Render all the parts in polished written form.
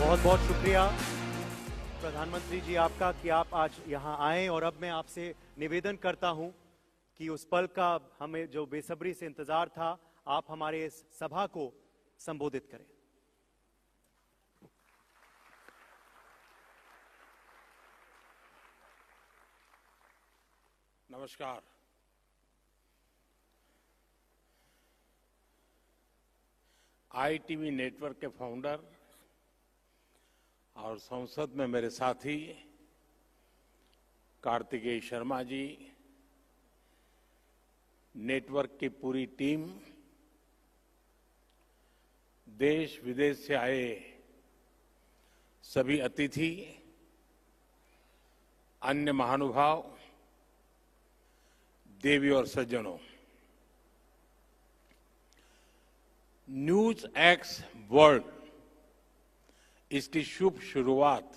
बहुत बहुत शुक्रिया प्रधानमंत्री जी आपका कि आप आज यहाँ आए। और अब मैं आपसे निवेदन करता हूँ कि उस पल का हमें जो बेसब्री से इंतजार था, आप हमारे इस सभा को संबोधित करें। नमस्कार। ITV नेटवर्क के फाउंडर और संसद में मेरे साथी कार्तिकेय शर्मा जी, नेटवर्क की पूरी टीम, देश विदेश से आए सभी अतिथि, अन्य महानुभाव, देवी और सज्जनों, न्यूज एक्स वर्ल्ड इसकी शुभ शुरुआत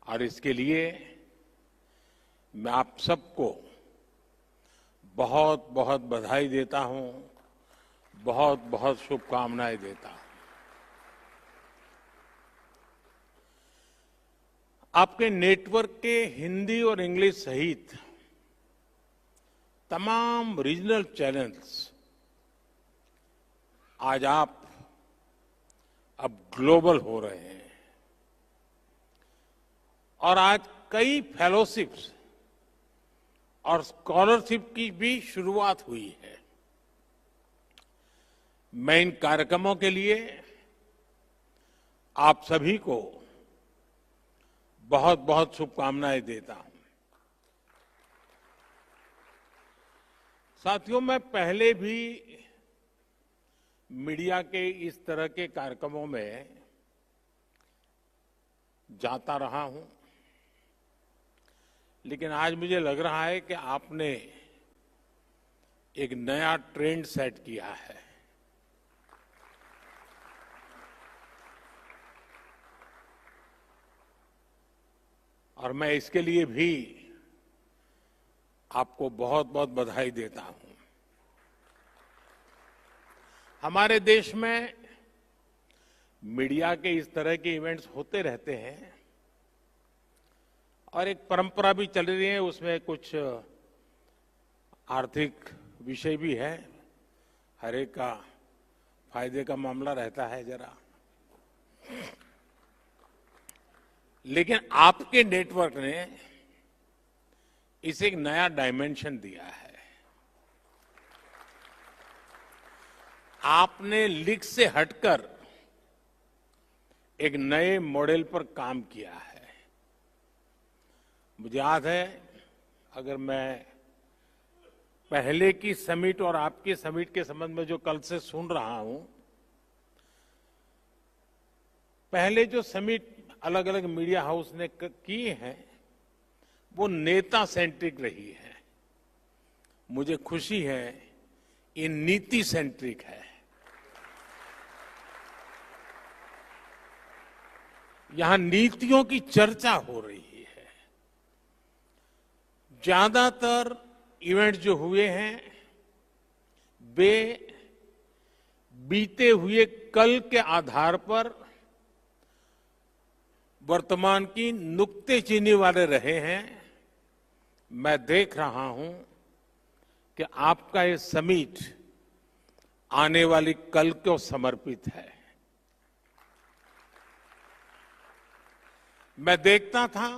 और इसके लिए मैं आप सबको बहुत बहुत बधाई देता हूं, बहुत बहुत शुभकामनाएं देता हूं। आपके नेटवर्क के हिंदी और इंग्लिश सहित तमाम रीजनल चैनल्स आज आप अब ग्लोबल हो रहे हैं और आज कई फेलोशिप्स और स्कॉलरशिप की भी शुरुआत हुई है। मैं इन कार्यक्रमों के लिए आप सभी को बहुत बहुत शुभकामनाएं देता हूं। साथियों, मैं पहले भी मीडिया के इस तरह के कार्यक्रमों में जाता रहा हूं, लेकिन आज मुझे लग रहा है कि आपने एक नया ट्रेंड सेट किया है। और मैं इसके लिए भी आपको बहुत बहुत बधाई देता हूं। हमारे देश में मीडिया के इस तरह के इवेंट्स होते रहते हैं और एक परंपरा भी चल रही है। उसमें कुछ आर्थिक विषय भी है, हर एक का फायदे का मामला रहता है जरा। लेकिन आपके नेटवर्क ने इसे एक नया डायमेंशन दिया है। आपने लीक से हटकर एक नए मॉडल पर काम किया है। मुझे याद है, अगर मैं पहले की समिट और आपकी समिट के संबंध में जो कल से सुन रहा हूं, पहले जो समिट अलग अलग मीडिया हाउस ने की है वो नेता सेंट्रिक रही है। मुझे खुशी है ये नीति सेंट्रिक है। यहां नीतियों की चर्चा हो रही है। ज्यादातर इवेंट जो हुए हैं वे बीते हुए कल के आधार पर वर्तमान की नुक्तेचीनी वाले रहे हैं। मैं देख रहा हूं कि आपका ये समिट आने वाली कल को समर्पित है। मैं देखता था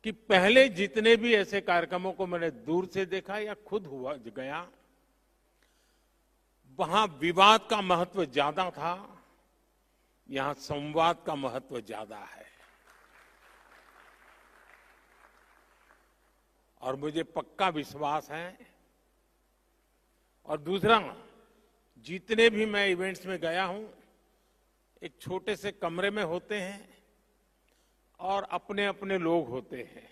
कि पहले जितने भी ऐसे कार्यक्रमों को मैंने दूर से देखा या खुद हुआ गया, वहां विवाद का महत्व ज्यादा था, यहां संवाद का महत्व ज्यादा है। और मुझे पक्का विश्वास है। और दूसरा, जितने भी मैं इवेंट्स में गया हूं, एक छोटे से कमरे में होते हैं और अपने अपने लोग होते हैं।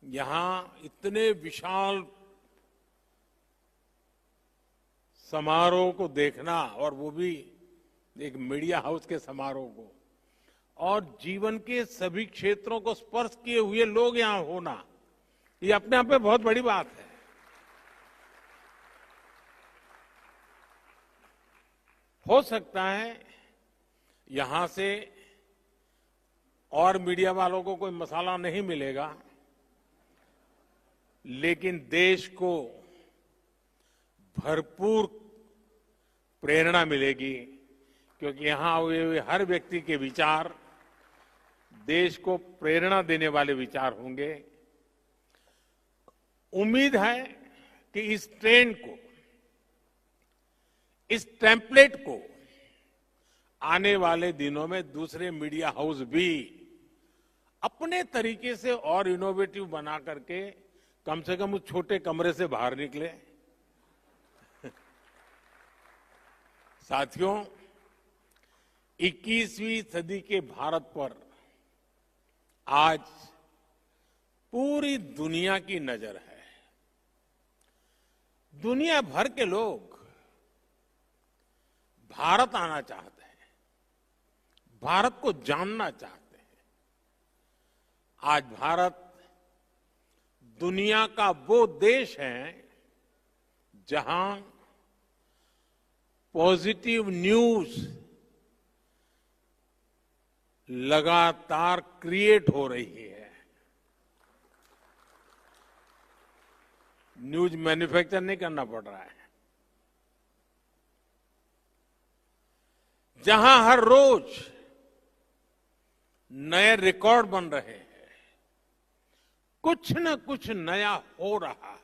यहां इतने विशाल समारोह को देखना, और वो भी एक मीडिया हाउस के समारोह को, और जीवन के सभी क्षेत्रों को स्पर्श किए हुए लोग यहां होना, ये अपने आप में बहुत बड़ी बात है। हो सकता है यहां से और मीडिया वालों को कोई मसाला नहीं मिलेगा, लेकिन देश को भरपूर प्रेरणा मिलेगी, क्योंकि यहां हुए हर व्यक्ति के विचार देश को प्रेरणा देने वाले विचार होंगे। उम्मीद है कि इस ट्रेंड को, इस टेम्पलेट को आने वाले दिनों में दूसरे मीडिया हाउस भी अपने तरीके से और इनोवेटिव बना करके कम से कम उस छोटे कमरे से बाहर निकले। साथियों, 21वीं सदी के भारत पर आज पूरी दुनिया की नजर है। दुनिया भर के लोग भारत आना चाहते हैं, भारत को जानना चाहते हैं। आज भारत दुनिया का वो देश है जहां पॉजिटिव न्यूज लगातार क्रिएट हो रही है। न्यूज मैन्युफैक्चर नहीं करना पड़ रहा है। जहां हर रोज नए रिकॉर्ड बन रहे हैं, कुछ न कुछ नया हो रहा है।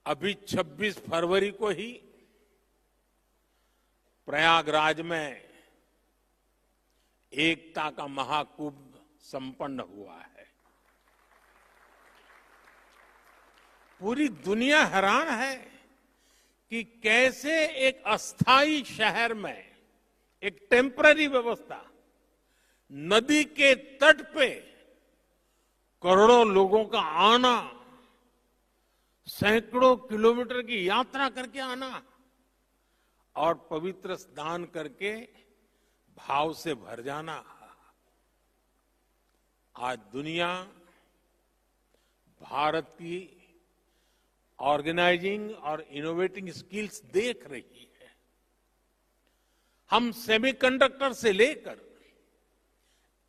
अभी 26 फरवरी को ही प्रयागराज में एकता का महाकुंभ संपन्न हुआ है। पूरी दुनिया हैरान है कि कैसे एक अस्थाई शहर में एक टेम्पररी व्यवस्था, नदी के तट पे करोड़ों लोगों का आना, सैकड़ों किलोमीटर की यात्रा करके आना और पवित्र स्नान करके भाव से भर जाना। आज दुनिया भारत की ऑर्गेनाइजिंग और इनोवेटिंग स्किल्स देख रही है। हम सेमीकंडक्टर से लेकर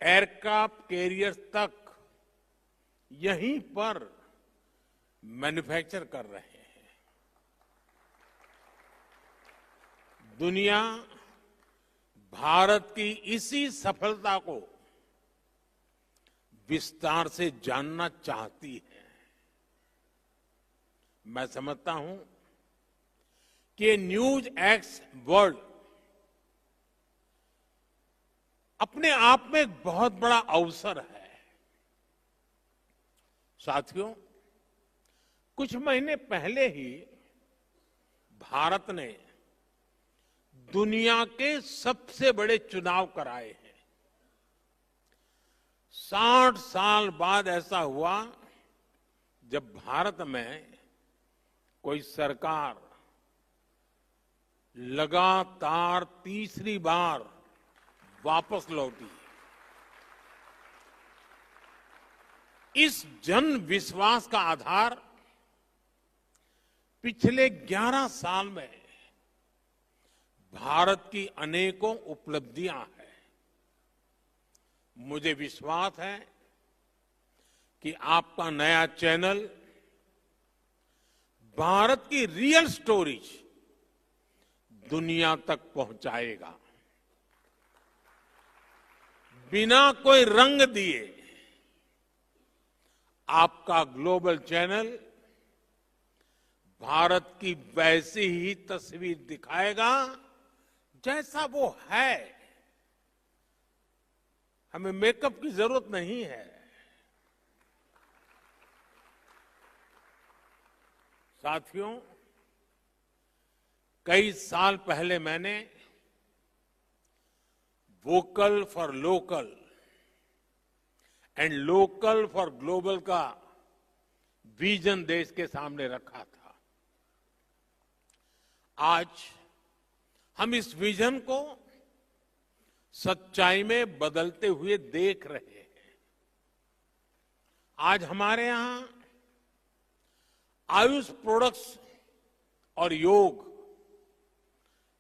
एयरक्राफ्ट कैरियर्स तक यहीं पर मैन्युफैक्चर कर रहे हैं। दुनिया भारत की इसी सफलता को विस्तार से जानना चाहती है। मैं समझता हूं कि न्यूज एक्स वर्ल्ड अपने आप में एक बहुत बड़ा अवसर है। साथियों, कुछ महीने पहले ही भारत ने दुनिया के सबसे बड़े चुनाव कराए हैं। 60 साल बाद ऐसा हुआ जब भारत में कोई सरकार लगातार तीसरी बार वापस लौटी। इस जन विश्वास का आधार पिछले 11 साल में भारत की अनेकों उपलब्धियां हैं। मुझे विश्वास है कि आपका नया चैनल भारत की रियल स्टोरीज दुनिया तक पहुंचाएगा। बिना कोई रंग दिए आपका ग्लोबल चैनल भारत की वैसी ही तस्वीर दिखाएगा जैसा वो है। हमें मेकअप की जरूरत नहीं है। साथियों, कई साल पहले मैंने vocal for local and local for global का विजन देश के सामने रखा था। आज हम इस विजन को सच्चाई में बदलते हुए देख रहे हैं। आज हमारे यहां आयुष प्रोडक्ट्स और योग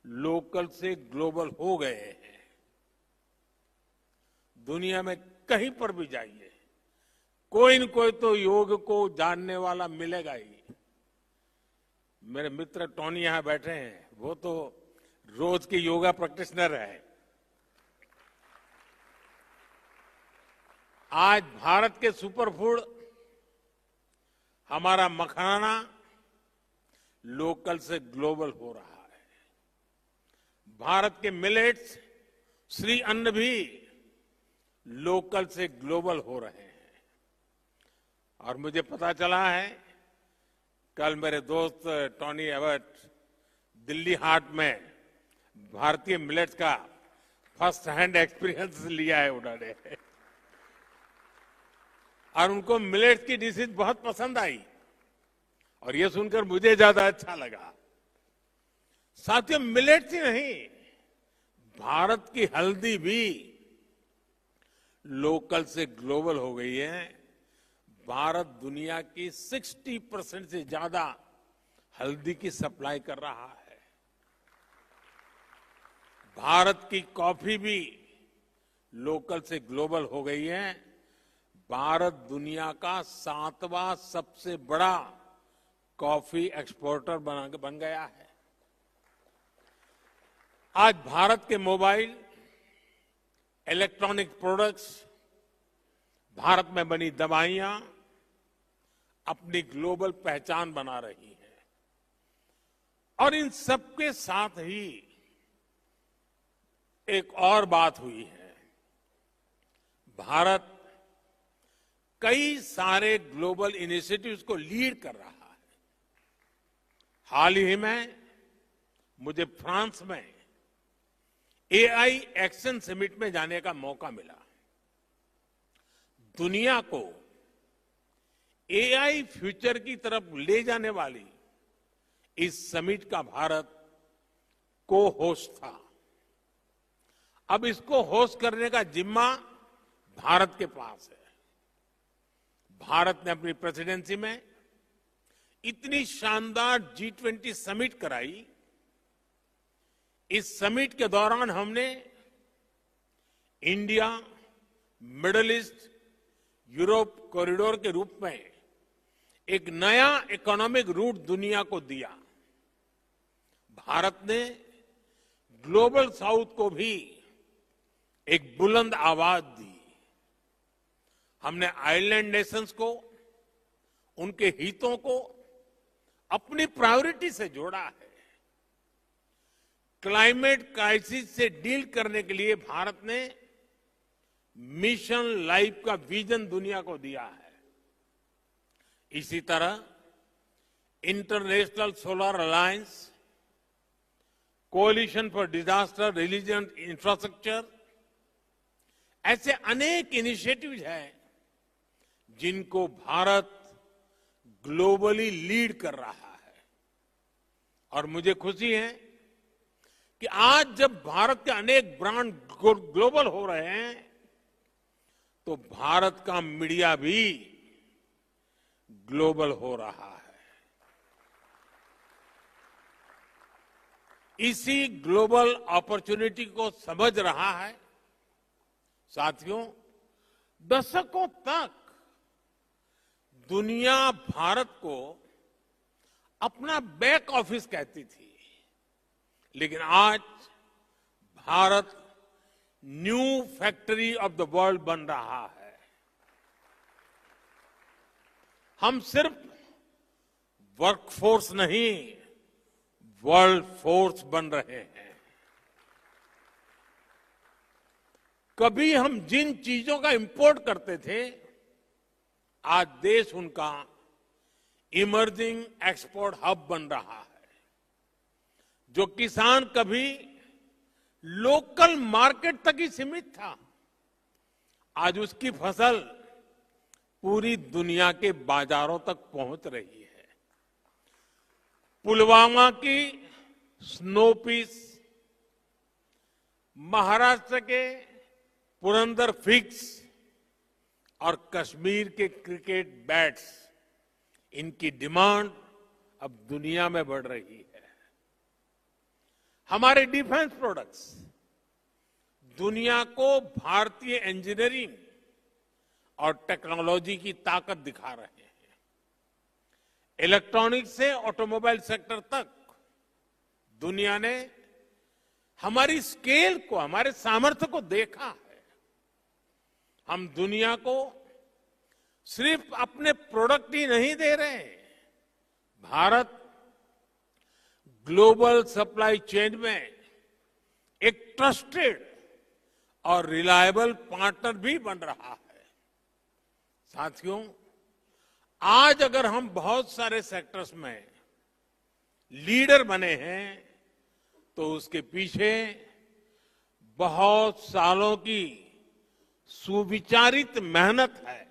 लोकल से ग्लोबल हो गए हैं। दुनिया में कहीं पर भी जाइए, कोई न कोई तो योग को जानने वाला मिलेगा ही। मेरे मित्र टोनी यहां बैठे हैं, वो तो रोज के योगा प्रैक्टिशनर है। आज भारत के सुपरफूड हमारा मखाना लोकल से ग्लोबल हो रहा है। भारत के मिलेट्स, श्री अन्न भी लोकल से ग्लोबल हो रहे हैं। और मुझे पता चला है, कल मेरे दोस्त टोनी एबट दिल्ली हाट में भारतीय मिलेट्स का फर्स्ट हैंड एक्सपीरियंस लिया है उन्होंने, और उनको मिलेट्स की डिशेज बहुत पसंद आई, और ये सुनकर मुझे ज्यादा अच्छा लगा। साथियों, मिलेट्स ही नहीं, भारत की हल्दी भी लोकल से ग्लोबल हो गई है। भारत दुनिया की 60% से ज्यादा हल्दी की सप्लाई कर रहा है। भारत की कॉफी भी लोकल से ग्लोबल हो गई है। भारत दुनिया का 7वां सबसे बड़ा कॉफी एक्सपोर्टर बन गया है। आज भारत के मोबाइल, इलेक्ट्रॉनिक प्रोडक्ट्स, भारत में बनी दवाइयां अपनी ग्लोबल पहचान बना रही हैं। और इन सबके साथ ही एक और बात हुई है। भारत कई सारे ग्लोबल इनिशिएटिव्स को लीड कर रहा है। हाल ही में मुझे फ्रांस में एआई एक्शन समिट में जाने का मौका मिला। दुनिया को एआई फ्यूचर की तरफ ले जाने वाली इस समिट का भारत को होस्ट था। अब इसको होस्ट करने का जिम्मा भारत के पास है। भारत ने अपनी प्रेसिडेंसी में इतनी शानदार G20 समिट कराई। इस समिट के दौरान हमने India, middle east, Europe corridor के रूप में एक नया इकोनॉमिक रूट दुनिया को दिया। भारत ने ग्लोबल साउथ को भी एक बुलंद आवाज दी। हमने आइलैंड नेशंस को, उनके हितों को अपनी प्रायोरिटी से जोड़ा है। क्लाइमेट क्राइसिस से डील करने के लिए भारत ने मिशन लाइफ का विजन दुनिया को दिया है। इसी तरह international solar alliance, coalition for disaster resilient infrastructure, ऐसे अनेक इनिशिएटिव्स हैं जिनको भारत ग्लोबली लीड कर रहा है। और मुझे खुशी है कि आज जब भारत के अनेक ब्रांड ग्लोबल हो रहे हैं, तो भारत का मीडिया भी ग्लोबल हो रहा है। इसी ग्लोबल अपॉर्चुनिटी को समझ रहा है। साथियों, दशकों तक दुनिया भारत को अपना बैक ऑफिस कहती थी, लेकिन आज Bharat new factory of the world बन रहा है। हम सिर्फ वर्कफोर्स नहीं, वर्ल्ड फोर्स बन रहे हैं। कभी हम जिन चीजों का इंपोर्ट करते थे, आज देश उनका इमर्जिंग एक्सपोर्ट हब बन रहा है। जो किसान कभी लोकल मार्केट तक ही सीमित था, आज उसकी फसल पूरी दुनिया के बाजारों तक पहुंच रही है। पुलवामा की स्नो पीस, महाराष्ट्र के पुरंदर फिग्स और कश्मीर के क्रिकेट बैट्स, इनकी डिमांड अब दुनिया में बढ़ रही है। हमारे डिफेंस प्रोडक्ट्स दुनिया को भारतीय इंजीनियरिंग और टेक्नोलॉजी की ताकत दिखा रहे हैं। इलेक्ट्रॉनिक्स से ऑटोमोबाइल सेक्टर तक दुनिया ने हमारी स्केल को, हमारे सामर्थ्य को देखा है। हम दुनिया को सिर्फ अपने प्रोडक्ट ही नहीं दे रहे, भारत ग्लोबल सप्लाई चेन में एक ट्रस्टेड और रिलायबल पार्टनर भी बन रहा है। साथियों, आज अगर हम बहुत सारे सेक्टर्स में लीडर बने हैं तो उसके पीछे बहुत सालों की सुविचारित मेहनत है।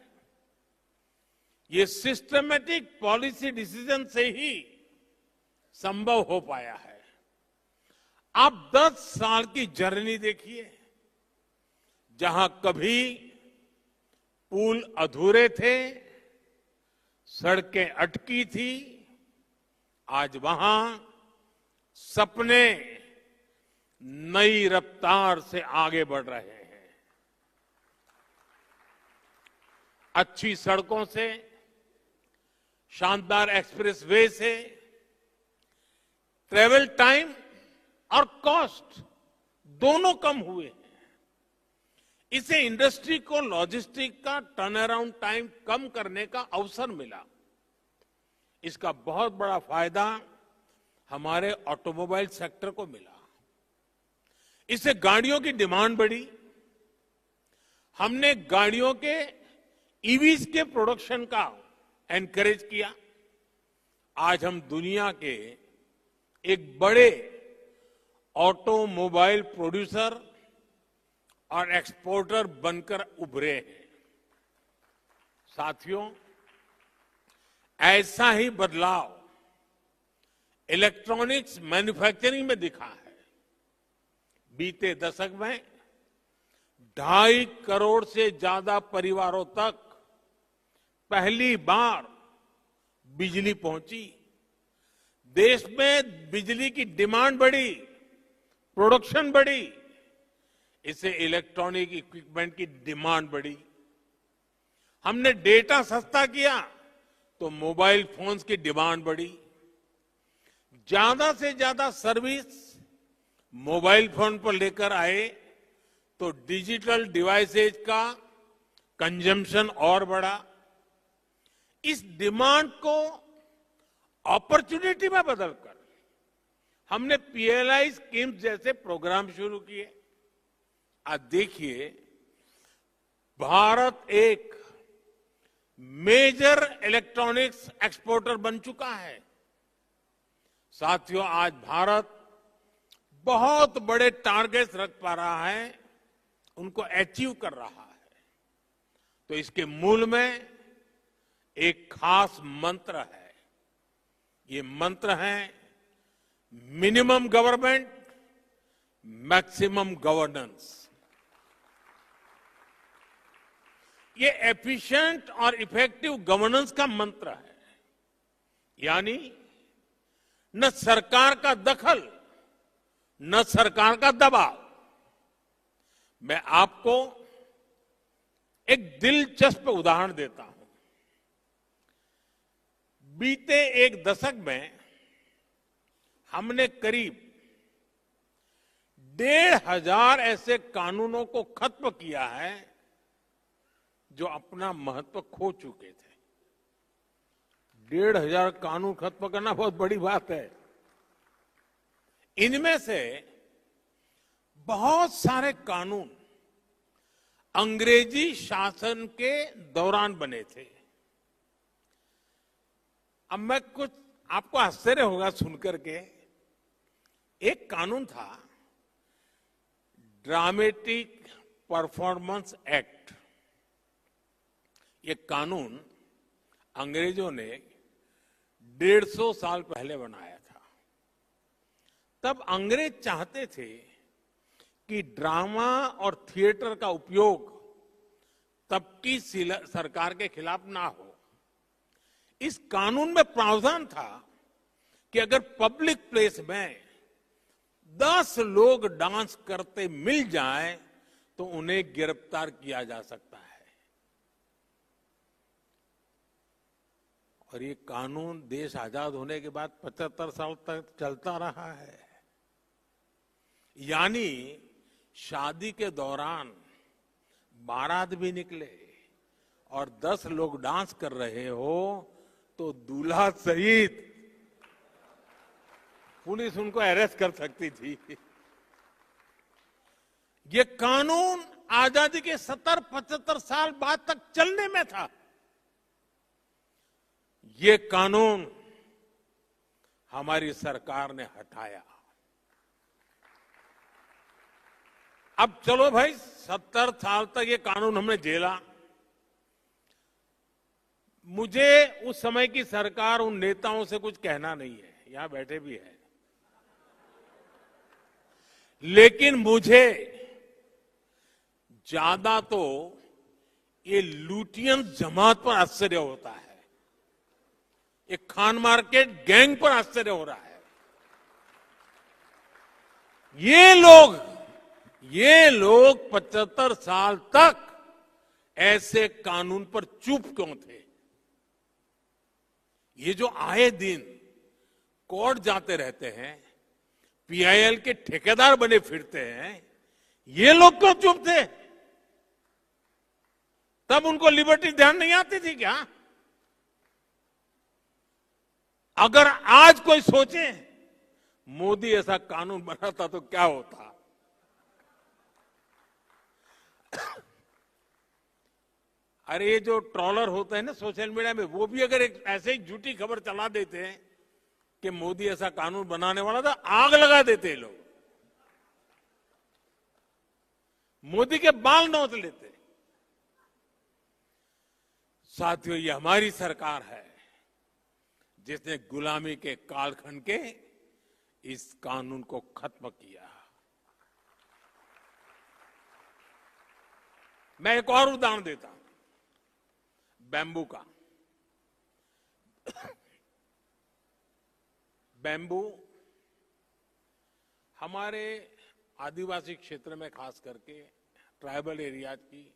ये सिस्टमैटिक पॉलिसी डिसीजन से ही संभव हो पाया है। आप 10 साल की जर्नी देखिए, जहां कभी पुल अधूरे थे, सड़कें अटकी थी, आज वहां सपने नई रफ्तार से आगे बढ़ रहे हैं। अच्छी सड़कों से, शानदार एक्सप्रेस वे से ट्रेवल टाइम और कॉस्ट दोनों कम हुए हैं। इससे इंडस्ट्री को लॉजिस्टिक का टर्न अराउंड टाइम कम करने का अवसर मिला। इसका बहुत बड़ा फायदा हमारे ऑटोमोबाइल सेक्टर को मिला। इससे गाड़ियों की डिमांड बढ़ी। हमने गाड़ियों के ईवीज के प्रोडक्शन का एनकरेज किया। आज हम दुनिया के एक बड़े ऑटोमोबाइल प्रोड्यूसर और एक्सपोर्टर बनकर उभरे हैं। साथियों, ऐसा ही बदलाव इलेक्ट्रॉनिक्स मैन्युफैक्चरिंग में दिखा है। बीते दशक में 2.5 करोड़ से ज्यादा परिवारों तक पहली बार बिजली पहुंची। देश में बिजली की डिमांड बढ़ी, प्रोडक्शन बढ़ी, इससे इलेक्ट्रॉनिक इक्विपमेंट की डिमांड बढ़ी। हमने डेटा सस्ता किया तो मोबाइल फोन्स की डिमांड बढ़ी। ज्यादा से ज्यादा सर्विस मोबाइल फोन पर लेकर आए तो डिजिटल डिवाइसेज का कंजम्पशन और बढ़ा। इस डिमांड को अपॉर्चुनिटी में बदलकर हमने पीएलआई स्कीम्स जैसे प्रोग्राम शुरू किए। आज देखिए, भारत एक मेजर इलेक्ट्रॉनिक्स एक्सपोर्टर बन चुका है। साथियों, आज भारत बहुत बड़े टारगेट्स रख पा रहा है, उनको अचीव कर रहा है। तो इसके मूल में एक खास मंत्र है। ये मंत्र है मिनिमम गवर्नमेंट, मैक्सिमम गवर्नेंस। ये एफिशिएंट और इफेक्टिव गवर्नेंस का मंत्र है। यानी न सरकार का दखल, न सरकार का दबाव। मैं आपको एक दिलचस्प उदाहरण देता हूं। बीते एक दशक में हमने करीब 1,500 ऐसे कानूनों को खत्म किया है जो अपना महत्व खो चुके थे। 1,500 कानून खत्म करना बहुत बड़ी बात है। इनमें से बहुत सारे कानून अंग्रेजी शासन के दौरान बने थे। अब मैं कुछ आपको आश्चर्य होगा सुनकर के, एक कानून था ड्रामेटिक परफॉर्मेंस एक्ट। ये कानून अंग्रेजों ने 150 साल पहले बनाया था। तब अंग्रेज चाहते थे कि ड्रामा और थिएटर का उपयोग तब की सरकार के खिलाफ ना हो। इस कानून में प्रावधान था कि अगर पब्लिक प्लेस में 10 लोग डांस करते मिल जाएं तो उन्हें गिरफ्तार किया जा सकता है। और ये कानून देश आजाद होने के बाद 75 साल तक चलता रहा है। यानी शादी के दौरान बारात भी निकले और 10 लोग डांस कर रहे हो तो दूल्हा सहित पुलिस उनको अरेस्ट कर सकती थी। ये कानून आजादी के 70-75 साल बाद तक चलने में था। ये कानून हमारी सरकार ने हटाया। अब चलो भाई 70 साल तक ये कानून हमने झेला। मुझे उस समय की सरकार उन नेताओं से कुछ कहना नहीं है, यहां बैठे भी हैं, लेकिन मुझे ज्यादा तो ये लुटियन जमात पर आश्चर्य होता है, ये खान मार्केट गैंग पर आश्चर्य हो रहा है। ये लोग 75 साल तक ऐसे कानून पर चुप क्यों थे? ये जो आए दिन कोर्ट जाते रहते हैं, पीआईएल के ठेकेदार बने फिरते हैं, ये लोग क्यों चुप थे? तब उनको लिबर्टी ध्यान नहीं आती थी क्या? अगर आज कोई सोचे मोदी ऐसा कानून बनाता तो क्या होता? अरे ये जो ट्रॉलर होते हैं ना सोशल मीडिया में, वो भी अगर एक ऐसे ही झूठी खबर चला देते हैं कि मोदी ऐसा कानून बनाने वाला था, आग लगा देते हैं लोग, मोदी के बाल नोच लेते। साथियों, ये हमारी सरकार है जिसने गुलामी के कालखंड के इस कानून को खत्म किया। मैं एक और उदाहरण देता हूं, बैम्बू का। बैम्बू हमारे आदिवासी क्षेत्र में खास करके ट्राइबल एरियाज की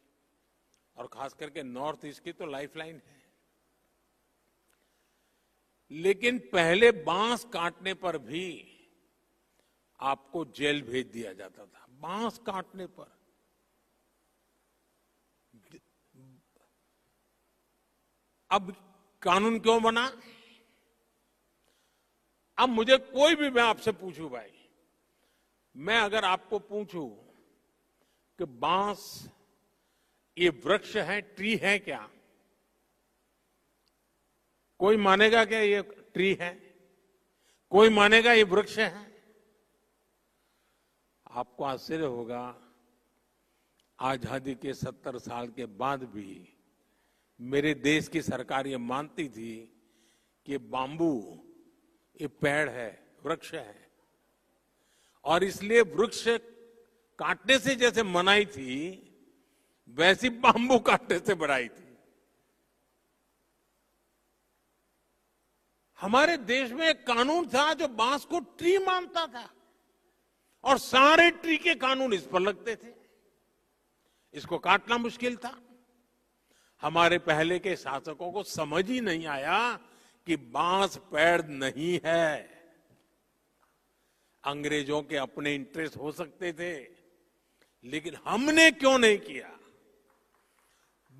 और खास करके नॉर्थ ईस्ट की तो लाइफलाइन है। लेकिन पहले बांस काटने पर भी आपको जेल भेज दिया जाता था, बांस काटने पर। अब कानून क्यों बना? अब मुझे कोई भी, मैं आपसे पूछूं भाई, मैं अगर आपको पूछूं कि बांस ये वृक्ष है, ट्री है क्या? कोई मानेगा क्या ये ट्री है? कोई मानेगा ये वृक्ष है? आपको आश्चर्य होगा, आजादी के 70 साल के बाद भी मेरे देश की सरकार ये मानती थी कि बाम्बू ये पेड़ है, वृक्ष है, और इसलिए वृक्ष काटने से जैसे मनाई थी वैसी बाम्बू काटने से बनाई थी। हमारे देश में एक कानून था जो बांस को ट्री मानता था और सारे ट्री के कानून इस पर लगते थे। इसको काटना मुश्किल था। हमारे पहले के शासकों को समझ ही नहीं आया कि बांस पेड़ नहीं है। अंग्रेजों के अपने इंटरेस्ट हो सकते थे, लेकिन हमने क्यों नहीं किया?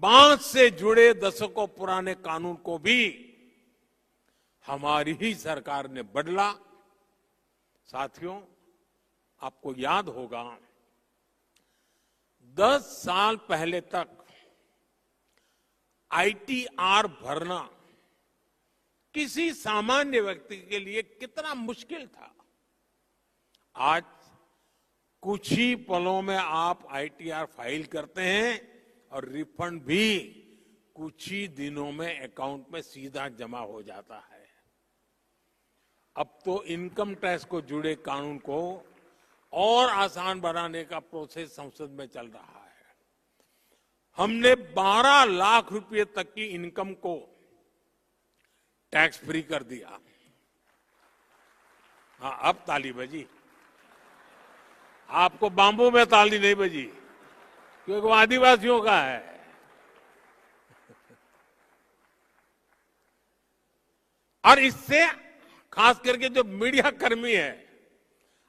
बांस से जुड़े दशकों पुराने कानून को भी हमारी ही सरकार ने बदला। साथियों, आपको याद होगा 10 साल पहले तक आईटीआर भरना किसी सामान्य व्यक्ति के लिए कितना मुश्किल था। आज कुछ ही पलों में आप आईटीआर फाइल करते हैं और रिफंड भी कुछ ही दिनों में अकाउंट में सीधा जमा हो जाता है। अब तो इनकम टैक्स को जुड़े कानून को और आसान बनाने का प्रोसेस संसद में चल रहा है। हमने 12 लाख रुपए तक की इनकम को टैक्स फ्री कर दिया। हाँ, अब ताली बजी। आपको बाम्बू में ताली नहीं बजी, क्योंकि वो आदिवासियों का है। और इससे खास करके जो मीडिया कर्मी है,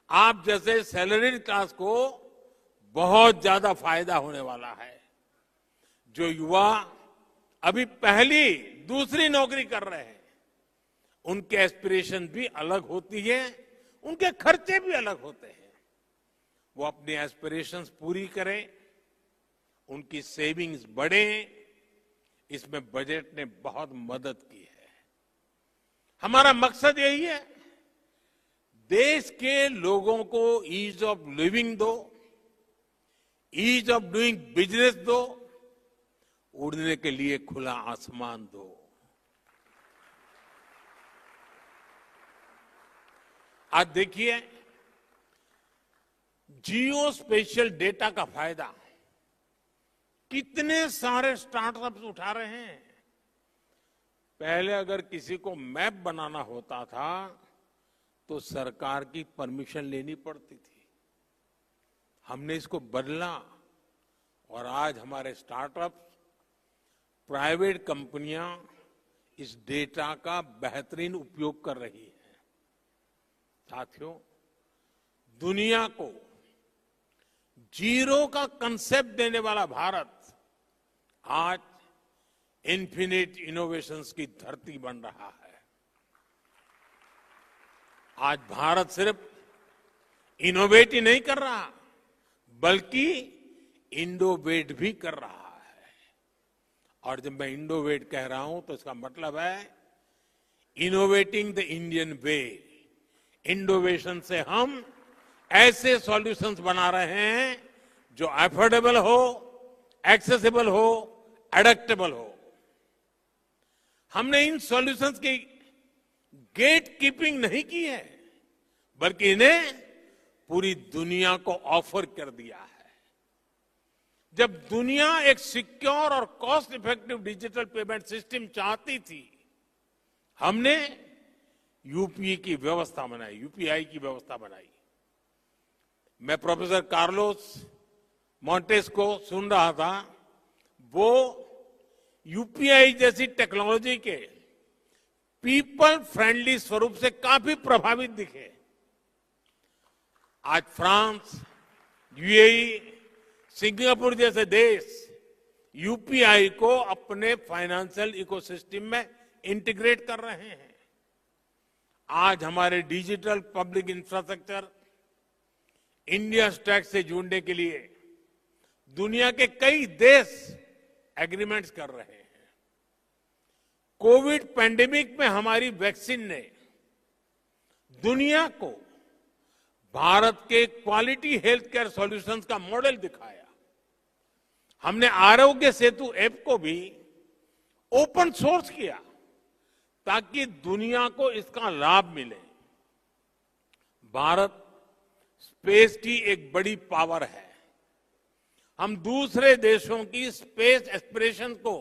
आप जैसे सैलरीड क्लास को बहुत ज्यादा फायदा होने वाला है। जो युवा अभी पहली दूसरी नौकरी कर रहे हैं, उनके एस्पिरेशन भी अलग होती है, उनके खर्चे भी अलग होते हैं। वो अपनी एस्पिरेशंस पूरी करें, उनकी सेविंग्स बढ़े, इसमें बजट ने बहुत मदद की है। हमारा मकसद यही है, देश के लोगों को ईज ऑफ लिविंग दो, ईज ऑफ डूइंग बिजनेस दो, उड़ने के लिए खुला आसमान दो। आज देखिए, जियो स्पेशल डेटा का फायदा कितने सारे स्टार्टअप्स उठा रहे हैं। पहले अगर किसी को मैप बनाना होता था तो सरकार की परमिशन लेनी पड़ती थी। हमने इसको बदला और आज हमारे स्टार्टअप्स, प्राइवेट कंपनियां इस डेटा का बेहतरीन उपयोग कर रही हैं। साथियों, दुनिया को जीरो का कंसेप्ट देने वाला भारत आज इन्फिनिट इनोवेशंस की धरती बन रहा है। आज भारत सिर्फ इनोवेट ही नहीं कर रहा, बल्कि इंडोवेट भी कर रहा है। और जब मैं इंडोवेट कह रहा हूं तो इसका मतलब है इनोवेटिंग द इंडियन वे। इंडोवेशन से हम ऐसे सॉल्यूशंस बना रहे हैं जो अफोर्डेबल हो, एक्सेसिबल हो, एडेप्टेबल हो। हमने इन सॉल्यूशंस की गेट कीपिंग नहीं की है, बल्कि इन्हें पूरी दुनिया को ऑफर कर दिया है। जब दुनिया एक सिक्योर और cost effective digital payment system चाहती थी, हमने यूपीआई की व्यवस्था बनाई। मैं प्रोफेसर कार्लोस मोंटेस को सुन रहा था, वो यूपीआई जैसी टेक्नोलॉजी के पीपल फ्रेंडली स्वरूप से काफी प्रभावित दिखे। आज फ्रांस, यूएई, सिंगापुर जैसे देश यूपीआई को अपने फाइनेंशियल इकोसिस्टम में इंटीग्रेट कर रहे हैं। आज हमारे digital public infrastructure India stack से जुड़ने के लिए दुनिया के कई देश एग्रीमेंट्स कर रहे हैं। कोविड पैंडेमिक में हमारी वैक्सीन ने दुनिया को भारत के क्वालिटी हेल्थ केयर सॉल्यूशंस का मॉडल दिखाया। हमने आरोग्य सेतु ऐप को भी ओपन सोर्स किया ताकि दुनिया को इसका लाभ मिले। भारत स्पेस की एक बड़ी पावर है। हम दूसरे देशों की स्पेस एस्पिरेशन को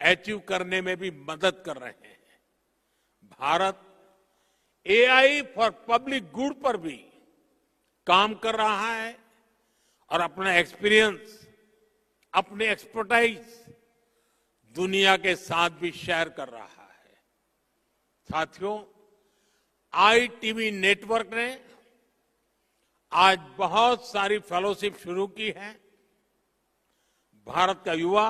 अचीव करने में भी मदद कर रहे हैं। Bharat AI for public good पर भी काम कर रहा है और अपना एक्सपीरियंस, अपने एक्सपर्टाइज दुनिया के साथ भी शेयर कर रहा है। साथियों, आईटीबी नेटवर्क ने आज बहुत सारी फेलोशिप शुरू की है। भारत का युवा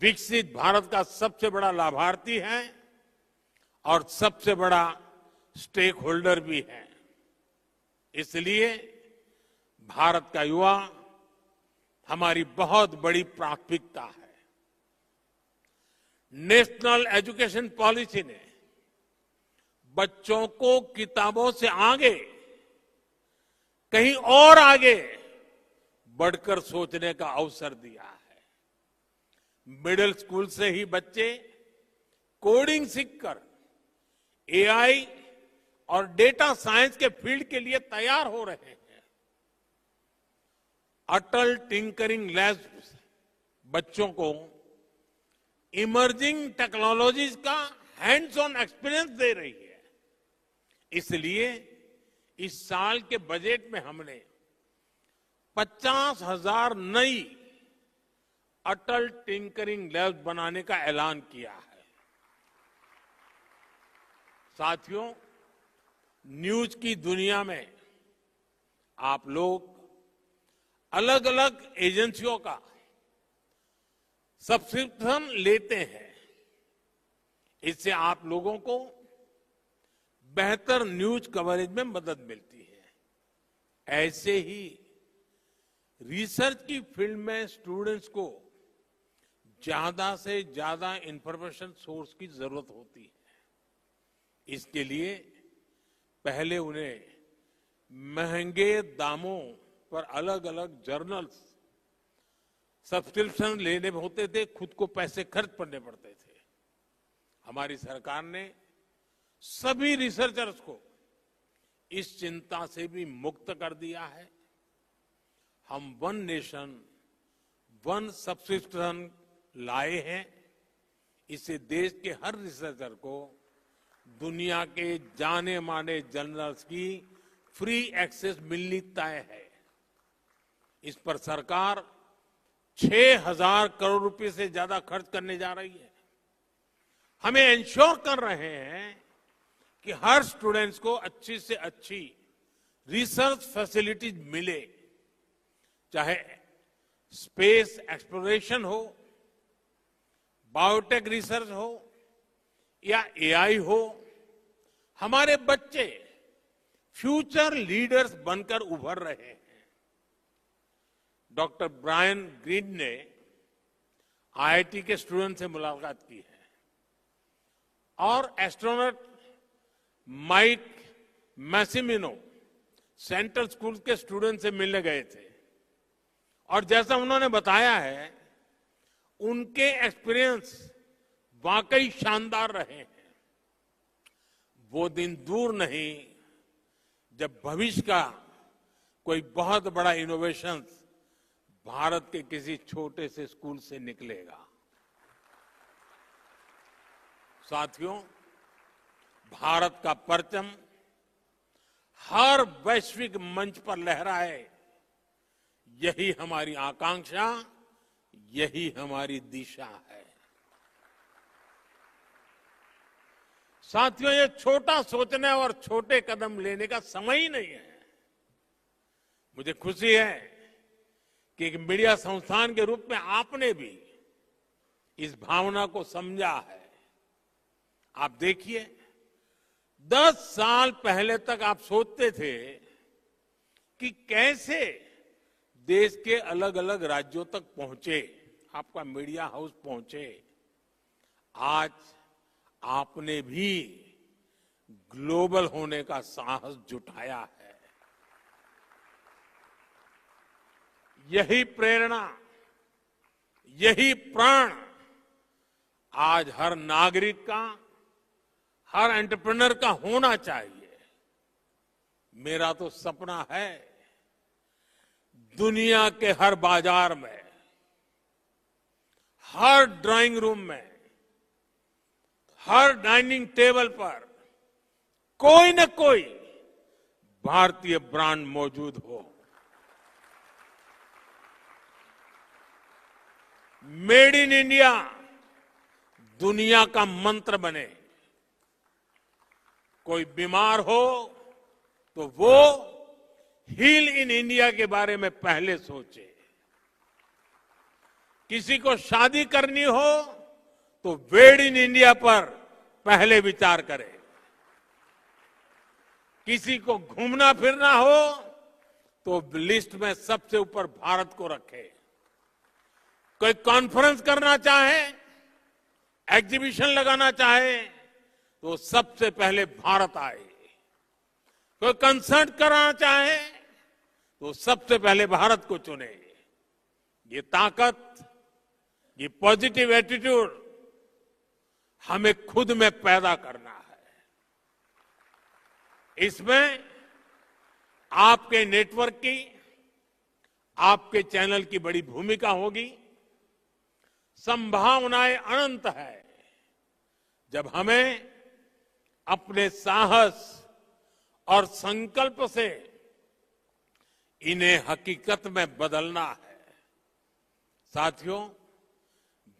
विकसित भारत का सबसे बड़ा लाभार्थी है और सबसे बड़ा स्टेक होल्डर भी है। इसलिए भारत का युवा हमारी बहुत बड़ी प्राथमिकता है। नेशनल एजुकेशन पॉलिसी ने बच्चों को किताबों से आगे, कहीं और आगे बढ़कर सोचने का अवसर दिया है। मिडिल स्कूल से ही बच्चे कोडिंग सीखकर एआई और डेटा साइंस के फील्ड के लिए तैयार हो रहे हैं। अटल टिंकरिंग लैब्स बच्चों को इमर्जिंग टेक्नोलॉजीज का हैंड्स ऑन एक्सपीरियंस दे रही है। इसलिए इस साल के बजट में हमने 50,000 नई अटल टिंकरिंग लैब्स बनाने का ऐलान किया है। साथियों, न्यूज की दुनिया में आप लोग अलग अलग एजेंसियों का सब्सक्रिप्शन लेते हैं। इससे आप लोगों को बेहतर न्यूज कवरेज में मदद मिलती है। ऐसे ही रिसर्च की फील्ड में स्टूडेंट्स को ज्यादा से ज्यादा इंफॉर्मेशन सोर्स की जरूरत होती है। इसके लिए पहले उन्हें महंगे दामों पर अलग अलग जर्नल्स सब्सक्रिप्शन लेने होते थे, खुद को पैसे खर्च करने पड़ते थे। हमारी सरकार ने सभी रिसर्चर्स को इस चिंता से भी मुक्त कर दिया है। हम वन नेशन वन सब्सक्रिप्शन लाए हैं। इससे देश के हर रिसर्चर को दुनिया के जाने माने जर्नल्स की फ्री एक्सेस मिलनी तय है। इस पर सरकार 6,000 करोड़ रुपए से ज्यादा खर्च करने जा रही है। हमें इंश्योर कर रहे हैं कि हर स्टूडेंट्स को अच्छी से अच्छी रिसर्च फैसिलिटीज मिले, चाहे स्पेस एक्सप्लोरेशन हो, बायोटेक रिसर्च हो या एआई हो। हमारे बच्चे फ्यूचर लीडर्स बनकर उभर रहे हैं। डॉक्टर ब्रायन ग्रीन ने आईआईटी के स्टूडेंट से मुलाकात की है और एस्ट्रोनॉट माइक मैसिमिनो सेंट्रल स्कूल के स्टूडेंट से मिलने गए थे और जैसा उन्होंने बताया है, उनके एक्सपीरियंस वाकई शानदार रहे हैं। वो दिन दूर नहीं जब भविष्य का कोई बहुत बड़ा इनोवेशन भारत के किसी छोटे से स्कूल से निकलेगा। साथियों, भारत का परचम हर वैश्विक मंच पर लहराए, यही हमारी आकांक्षा, यही हमारी दिशा है। साथियों, ये छोटा सोचने और छोटे कदम लेने का समय ही नहीं है। मुझे खुशी है कि एक मीडिया संस्थान के रूप में आपने भी इस भावना को समझा है। आप देखिए, 10 साल पहले तक आप सोचते थे कि कैसे देश के अलग अलग राज्यों तक पहुंचे, आपका मीडिया हाउस पहुंचे। आज आपने भी ग्लोबल होने का साहस जुटाया है। यही प्रेरणा, यही प्राण आज हर नागरिक का, हर एंटरप्रेन्योर का होना चाहिए। मेरा तो सपना है दुनिया के हर बाजार में, हर ड्राइंग रूम में, हर डाइनिंग टेबल पर कोई न कोई भारतीय ब्रांड मौजूद हो। मेड इन इंडिया दुनिया का मंत्र बने। कोई बीमार हो तो वो हील इन इंडिया के बारे में पहले सोचे। किसी को शादी करनी हो तो वेड इन इंडिया पर पहले विचार करे। किसी को घूमना फिरना हो तो लिस्ट में सबसे ऊपर भारत को रखे। कोई कॉन्फ्रेंस करना चाहे, एग्जीबिशन लगाना चाहे तो सबसे पहले भारत आए। कोई कंसर्ट कराना चाहे तो सबसे पहले भारत को चुने। ये ताकत, ये पॉजिटिव एटीट्यूड हमें खुद में पैदा करना है। इसमें आपके नेटवर्क की, आपके चैनल की बड़ी भूमिका होगी। संभावनाएं अनंत है जब हमें अपने साहस और संकल्प से इन्हें हकीकत में बदलना है। साथियों,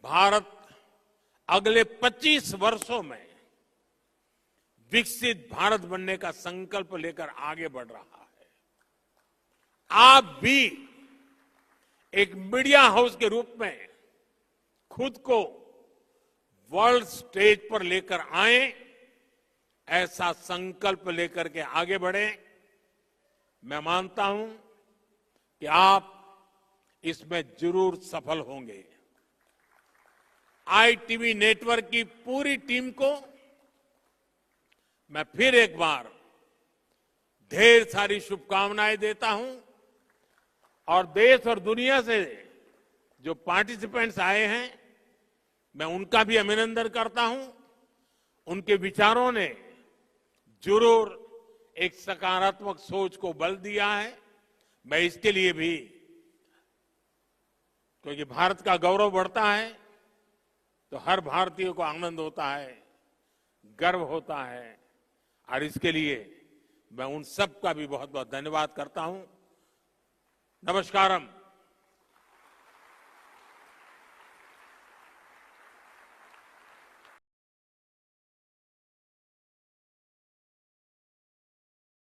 भारत अगले 25 वर्षों में विकसित भारत बनने का संकल्प लेकर आगे बढ़ रहा है। आप भी एक मीडिया हाउस के रूप में खुद को वर्ल्ड स्टेज पर लेकर आए, ऐसा संकल्प लेकर के आगे बढ़े। मैं मानता हूं कि आप इसमें जरूर सफल होंगे। आईटीवी नेटवर्क की पूरी टीम को मैं फिर एक बार ढेर सारी शुभकामनाएं देता हूं और देश और दुनिया से जो पार्टिसिपेंट्स आए हैं, मैं उनका भी अभिनंदन करता हूं। उनके विचारों ने जरूर एक सकारात्मक सोच को बल दिया है। मैं इसके लिए भी, क्योंकि भारत का गौरव बढ़ता है तो हर भारतीय को आनंद होता है, गर्व होता है, और इसके लिए मैं उन सब का भी बहुत बहुत धन्यवाद करता हूं। नमस्कारम।